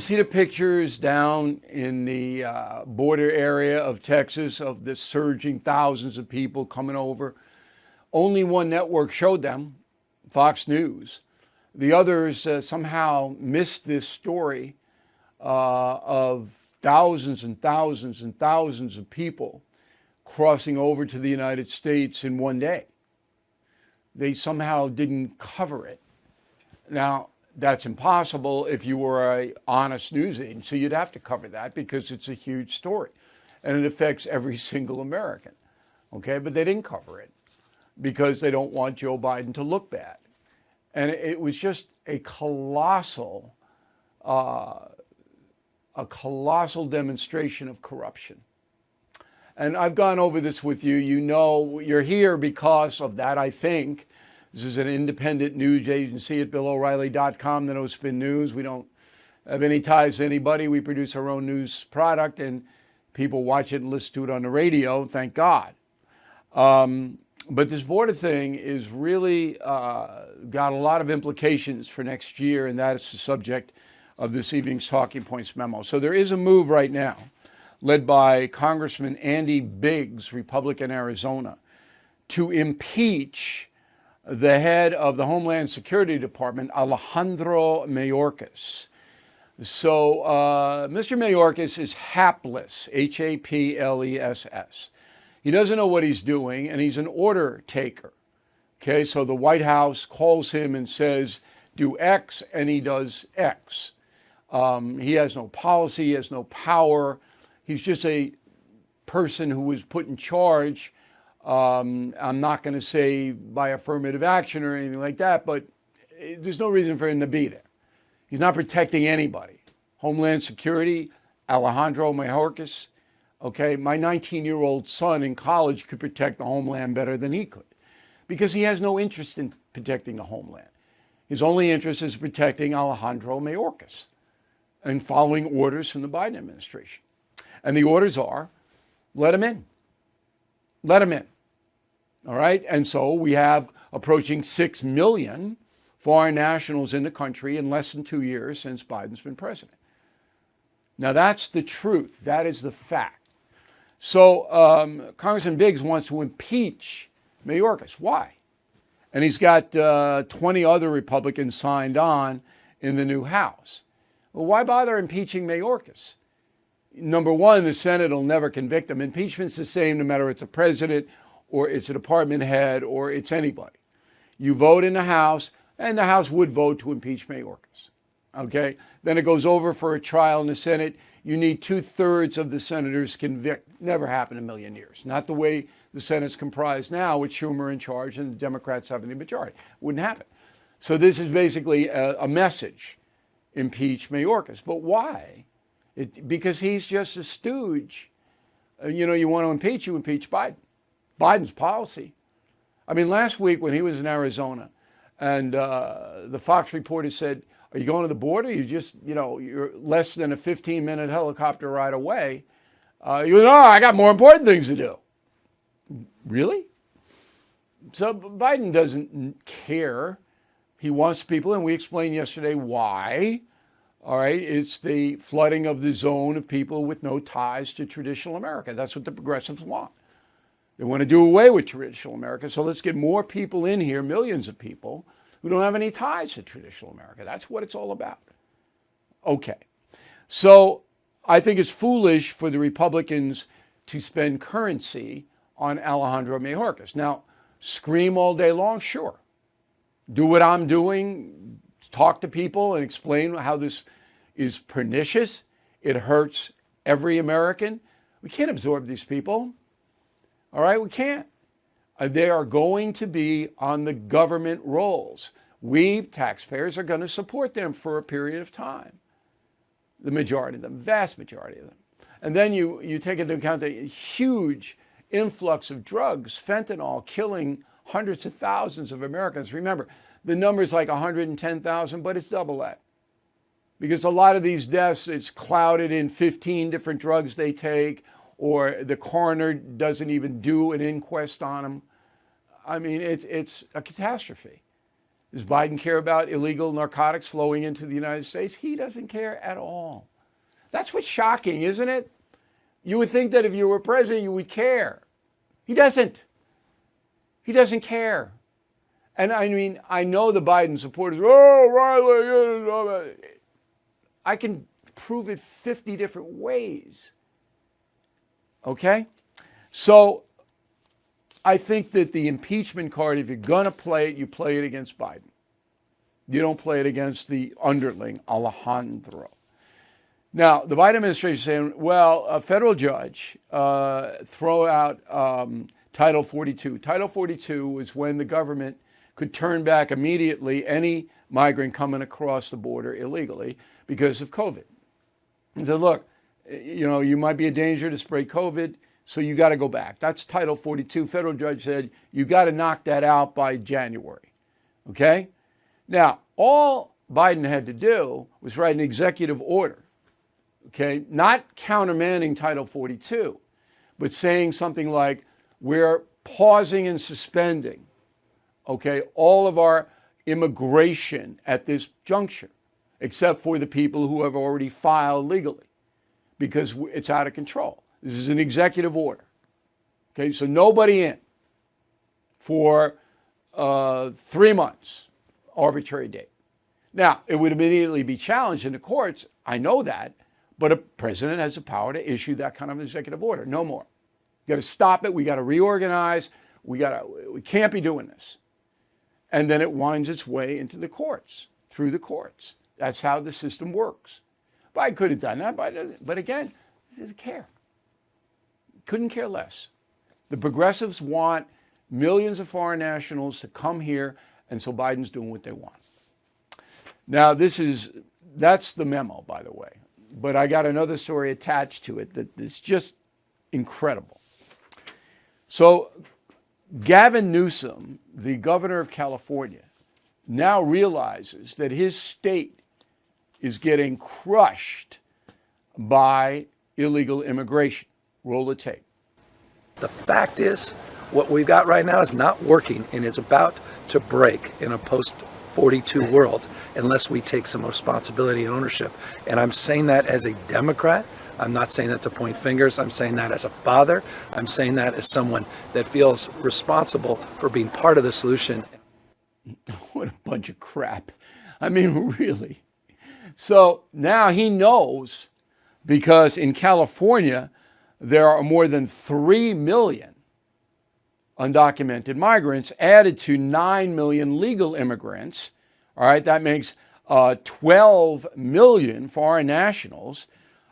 see the pictures down in the border area of Texas of the surging thousands of people coming over? Only one network showed them, Fox News. The others somehow missed this story of thousands and thousands and thousands of people crossing over to the United States in one day. They somehow didn't cover it. Now, that's impossible if you were an honest news agency. You'd have to cover that because it's a huge story and it affects every single American. Okay, but they didn't cover it because they don't want Joe Biden to look bad. And it was just a colossal demonstration of corruption. And I've gone over this with you. You know, you're here because of that, I think. This is an independent news agency at BillO'Reilly.com, the No Spin News. We don't have any ties to anybody. We produce our own news product, and people watch it and listen to it on the radio, thank God. But this border thing is really got a lot of implications for next year, and that is the subject of this evening's Talking Points memo. So there is a move right now, led by Congressman Andy Biggs, Republican, Arizona, to impeach the head of the Homeland Security Department, Alejandro Mayorkas. So Mr. Mayorkas is hapless, H-A-P-L-E-S-S. He doesn't know what he's doing, and he's an order taker. Okay, so the White House calls him and says, do X, and he does X. He has no policy, he has no power. He's just a person who was put in charge. I'm not going to say by affirmative action or anything like that, but there's no reason for him to be there. He's not protecting anybody. Homeland Security, Alejandro Mayorkas. Okay, my 19-year-old son in college could protect the homeland better than he could because he has no interest in protecting the homeland. His only interest is protecting Alejandro Mayorkas and following orders from the Biden administration. And the orders are, let him in. Let him in. All right? And so we have approaching 6 million foreign nationals in the country in less than 2 years since Biden's been president. Now, that's the truth. That is the fact. So Congressman Biggs wants to impeach Mayorkas. Why? And he's got 20 other Republicans signed on in the new House. Well, why bother impeaching Mayorkas? Number one, the Senate will never convict him. Impeachment's the same no matter it's a president or it's a department head or it's anybody. You vote in the House, and the House would vote to impeach Mayorkas. Okay? Then it goes over for a trial in the Senate. You need 2/3 of the senators convict. Never happened in a million years. Not the way the Senate's comprised now with Schumer in charge and the Democrats having the majority. Wouldn't happen. So this is basically a message. Impeach Mayorkas. But why? Because he's just a stooge. You want to impeach, you impeach Biden. Biden's policy. I mean, last week when he was in Arizona and the Fox reporter said, are you going to the border? You're less than a 15-minute helicopter ride away. I got more important things to do. Really? So Biden doesn't care. He wants people, and we explained yesterday why. All right, it's the flooding of the zone of people with no ties to traditional America. That's what the progressives want. They want to do away with traditional America. So let's get more people in here, millions of people, who don't have any ties to traditional America. That's what it's all about. Okay. So I think it's foolish for the Republicans to spend currency on Alejandro Mayorkas. Now, scream all day long, sure. Do what I'm doing, talk to people and explain how this is pernicious. It hurts every American. We can't absorb these people. All right, we can't. They are going to be on the government rolls. We, taxpayers, are going to support them for a period of time. The majority of them, vast majority of them. And then you take into account the huge influx of drugs, fentanyl, killing hundreds of thousands of Americans. Remember, the number is like 110,000, but it's double that. Because a lot of these deaths, it's clouded in 15 different drugs they take, or the coroner doesn't even do an inquest on them. I mean, it's a catastrophe. Does Biden care about illegal narcotics flowing into the United States? He doesn't care at all. That's what's shocking, isn't it? You would think that if you were president, you would care. He doesn't. He doesn't care. And I mean, I know the Biden supporters, oh, Riley, I can prove it 50 different ways. Okay? So I think that the impeachment card, if you're going to play it, you play it against Biden. You don't play it against the underling, Alejandro. Now, the Biden administration is saying, well, a federal judge throw out Title 42. Title 42 was when the government could turn back immediately any migrant coming across the border illegally because of COVID. And said, look, you might be a danger to spread COVID, so you got to go back. That's Title 42. Federal judge said, you got to knock that out by January. Okay? Now, all Biden had to do was write an executive order. Okay? Not countermanding Title 42, but saying something like, we're pausing and suspending, okay, all of our immigration at this juncture, except for the people who have already filed legally, because it's out of control. This is an executive order. Okay, so nobody in for 3 months, arbitrary date. Now, it would immediately be challenged in the courts. I know that, but a president has the power to issue that kind of executive order. No more. We got to stop it. We got to reorganize. We can't be doing this. And then it winds its way into the courts, through the courts. That's how the system works. Biden could have done that, but again, he doesn't care. Couldn't care less. The progressives want millions of foreign nationals to come here, and so Biden's doing what they want. Now, that's the memo, by the way. But I got another story attached to it that is just incredible. So Gavin Newsom, the governor of California, now realizes that his state is getting crushed by illegal immigration. Roll the tape. The fact is, what we've got right now is not working, and it's about to break in a post-42 world unless we take some responsibility and ownership. And I'm saying that as a Democrat. I'm not saying that to point fingers. I'm saying that as a father. I'm saying that as someone that feels responsible for being part of the solution. What a bunch of crap. I mean, really. So now he knows, because in California, there are more than 3 million undocumented migrants added to 9 million legal immigrants. All right, that makes 12 million foreign nationals.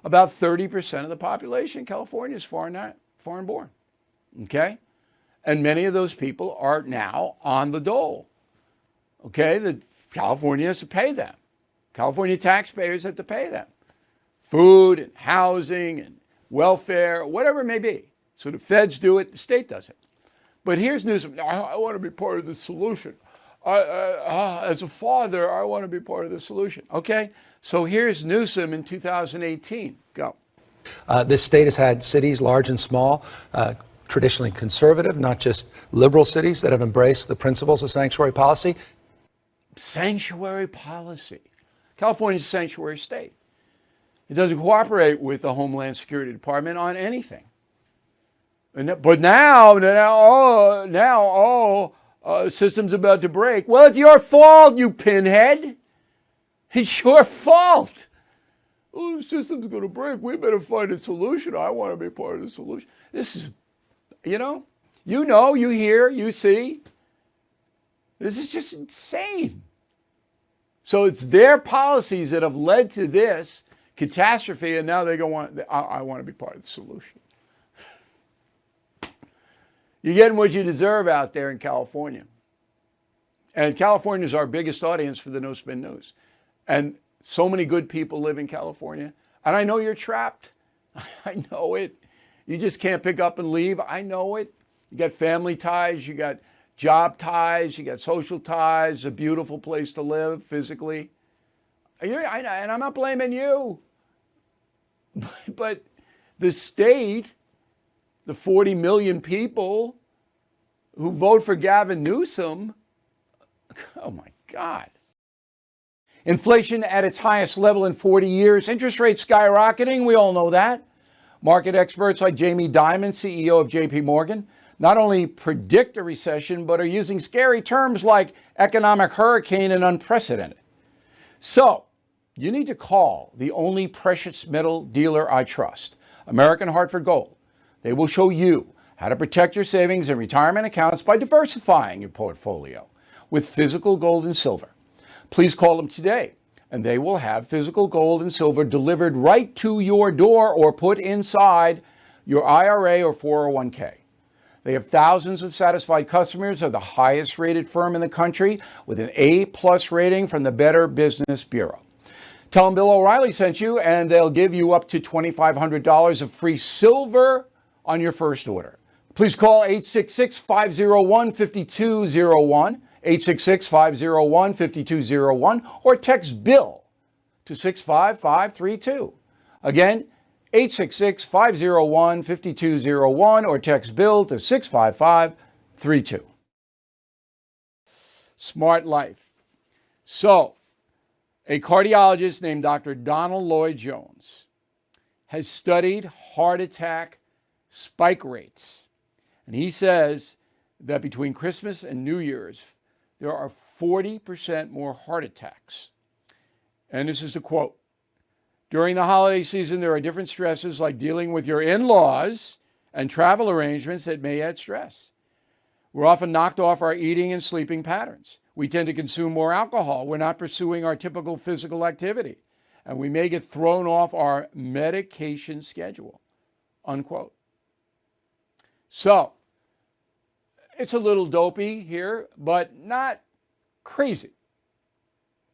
About 30% of the population in California is foreign born. Okay? And many of those people are now on the dole. Okay? California has to pay them. California taxpayers have to pay them. Food and housing and welfare, whatever it may be. So the feds do it, the state does it. But here's Newsom. I want to be part of the solution. As a father, I want to be part of the solution. Okay? So here's Newsom in 2018. Go. This state has had cities, large and small, traditionally conservative, not just liberal cities, that have embraced the principles of sanctuary policy. Sanctuary policy. California's a sanctuary state. It doesn't cooperate with the Homeland Security Department on anything. But now, system's about to break. Well, it's your fault, you pinhead. It's your fault. Oh, the system's going to break. We better find a solution. I want to be part of the solution. This is, you hear, you see. This is just insane. So it's their policies that have led to this catastrophe, and now they go on, I want to be part of the solution. You're getting what you deserve out there in California. And California is our biggest audience for the No Spin News. And so many good people live in California. And I know you're trapped. I know it. You just can't pick up and leave. I know it. You got family ties. You got job ties. You got social ties. A beautiful place to live physically. And I'm not blaming you. But the state, the 40 million people who vote for Gavin Newsom, oh my God. Inflation at its highest level in 40 years. Interest rates skyrocketing. We all know that. Market experts like Jamie Dimon, CEO of JP Morgan, not only predict a recession, but are using scary terms like economic hurricane and unprecedented. So, you need to call the only precious metal dealer I trust, American Hartford Gold. They will show you how to protect your savings and retirement accounts by diversifying your portfolio with physical gold and silver. Please call them today, and they will have physical gold and silver delivered right to your door or put inside your IRA or 401k. They have thousands of satisfied customers, are the highest rated firm in the country with an A+ rating from the Better Business Bureau. Tell them Bill O'Reilly sent you, and they'll give you up to $2,500 of free silver on your first order. Please call 866-501-5201, 866-501-5201, or text BILL to 65532. Again, 866-501-5201 or text BILL to 65532. Smart Life. So, a cardiologist named Dr. Donald Lloyd-Jones has studied heart attack spike rates. And he says that between Christmas and New Year's, there are 40% more heart attacks. And this is a quote. During the holiday season, there are different stresses like dealing with your in-laws and travel arrangements that may add stress. We're often knocked off our eating and sleeping patterns. We tend to consume more alcohol. We're not pursuing our typical physical activity. And we may get thrown off our medication schedule, unquote. So, it's a little dopey here, but not crazy.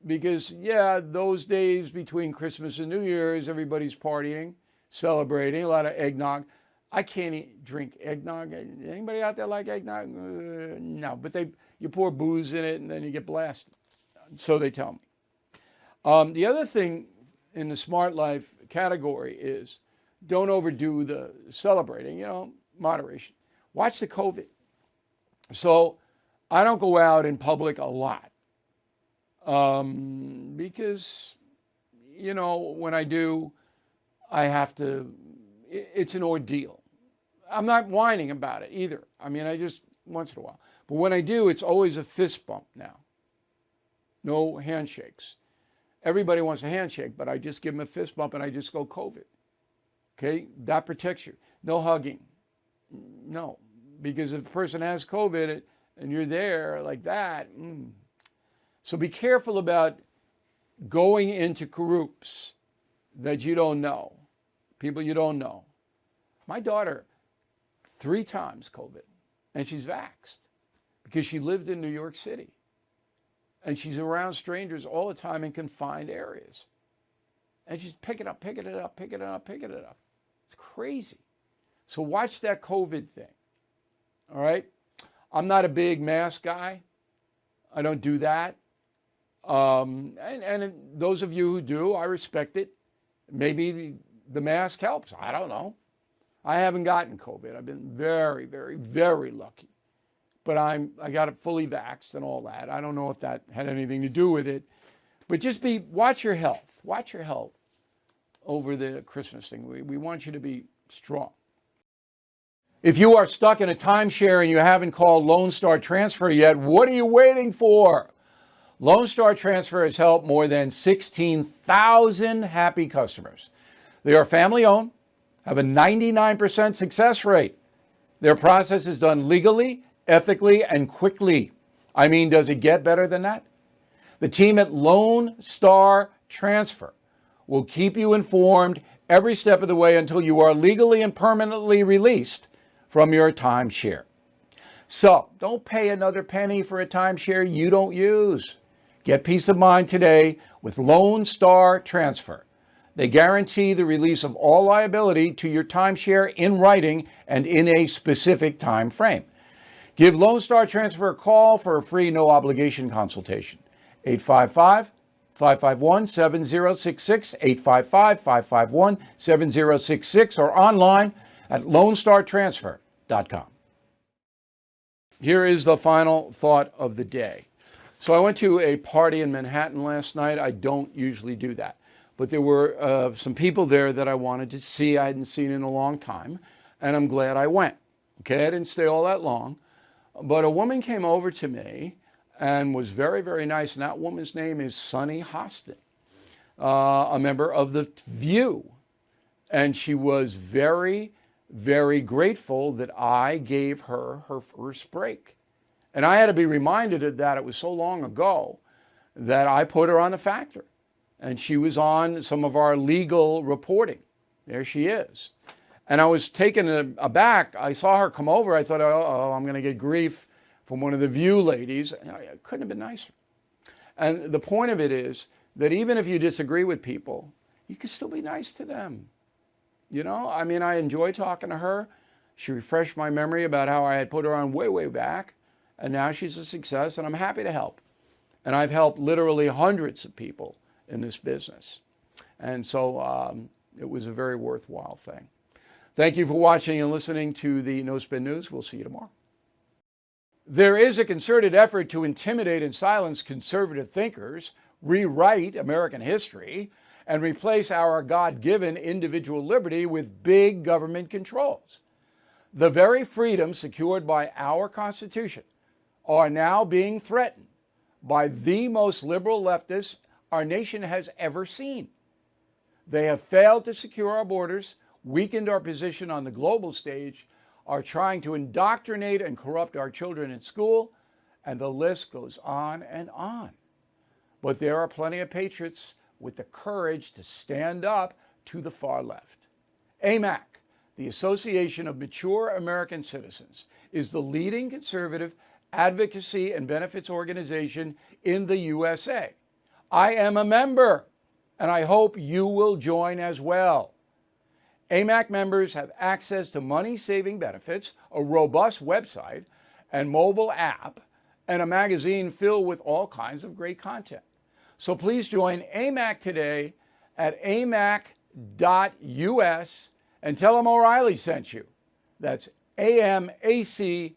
Because, yeah, those days between Christmas and New Year's, everybody's partying, celebrating, a lot of eggnog. I can't drink eggnog. Anybody out there like eggnog? No, but you pour booze in it and then you get blasted. So they tell me. The other thing in the Smart Life category is don't overdo the celebrating, moderation. Watch the COVID. So I don't go out in public a lot. Because, when I do, I have to, it's an ordeal. I'm not whining about it either. I just, once in a while. But when I do, it's always a fist bump now. No handshakes. Everybody wants a handshake, but I just give them a fist bump and I just go COVID. Okay? That protects you. No hugging. No. Because if a person has COVID and you're there like that, So be careful about going into groups that you don't know, people you don't know. My daughter, 3 times COVID, and she's vaxxed because she lived in New York City. And she's around strangers all the time in confined areas. And she's picking it up. It's crazy. So watch that COVID thing, all right? I'm not a big mask guy. I don't do that. And those of you who do, I respect it. Maybe the mask helps. I don't know. I haven't gotten COVID. I've been very, very, very lucky. But I got it fully vaxxed and all that. I don't know if that had anything to do with it. But just watch your health. Watch your health over the Christmas thing. We want you to be strong. If you are stuck in a timeshare and you haven't called Lone Star Transfer yet, what are you waiting for? Lone Star Transfer has helped more than 16,000 happy customers. They are family-owned, have a 99% success rate. Their process is done legally, ethically, and quickly. Does it get better than that? The team at Lone Star Transfer will keep you informed every step of the way until you are legally and permanently released from your timeshare. So, don't pay another penny for a timeshare you don't use. Get peace of mind today with Lone Star Transfer. They guarantee the release of all liability to your timeshare in writing and in a specific time frame. Give Lone Star Transfer a call for a free no-obligation consultation. 855-551-7066, 855-551-7066, or online at lonestartransfer.com. Here is the final thought of the day. So I went to a party in Manhattan last night. I don't usually do that, but there were some people there that I wanted to see. I hadn't seen in a long time, and I'm glad I went. Okay, I didn't stay all that long, but a woman came over to me and was very, very nice. And that woman's name is Sunny Hostin, a member of The View. And she was very, very grateful that I gave her her first break. And I had to be reminded of that. It was so long ago that I put her on the factor. And she was on some of our legal reporting. There she is. And I was taken aback. I saw her come over. I thought, oh, I'm going to get grief from one of the View ladies. It couldn't have been nicer. And the point of it is that even if you disagree with people, you can still be nice to them. You know, I mean, I enjoy talking to her. She refreshed my memory about how I had put her on way, way back. And now she's a success, and I'm happy to help. And I've helped literally hundreds of people in this business. And so it was a very worthwhile thing. Thank you for watching and listening to the No Spin News. We'll see you tomorrow. There is a concerted effort to intimidate and silence conservative thinkers, rewrite American history, and replace our God-given individual liberty with big government controls. The very freedoms secured by our Constitution are now being threatened by the most liberal leftists our nation has ever seen. They have failed to secure our borders, weakened our position on the global stage, are trying to indoctrinate and corrupt our children in school, and the list goes on and on. But there are plenty of patriots with the courage to stand up to the far left. AMAC, the Association of Mature American Citizens, is the leading conservative advocacy and benefits organization in the USA. I am a member, and I hope you will join as well. AMAC members have access to money-saving benefits, a robust website and mobile app, and a magazine filled with all kinds of great content. So please join AMAC today at amac.us and tell them O'Reilly sent you. That's amac.us.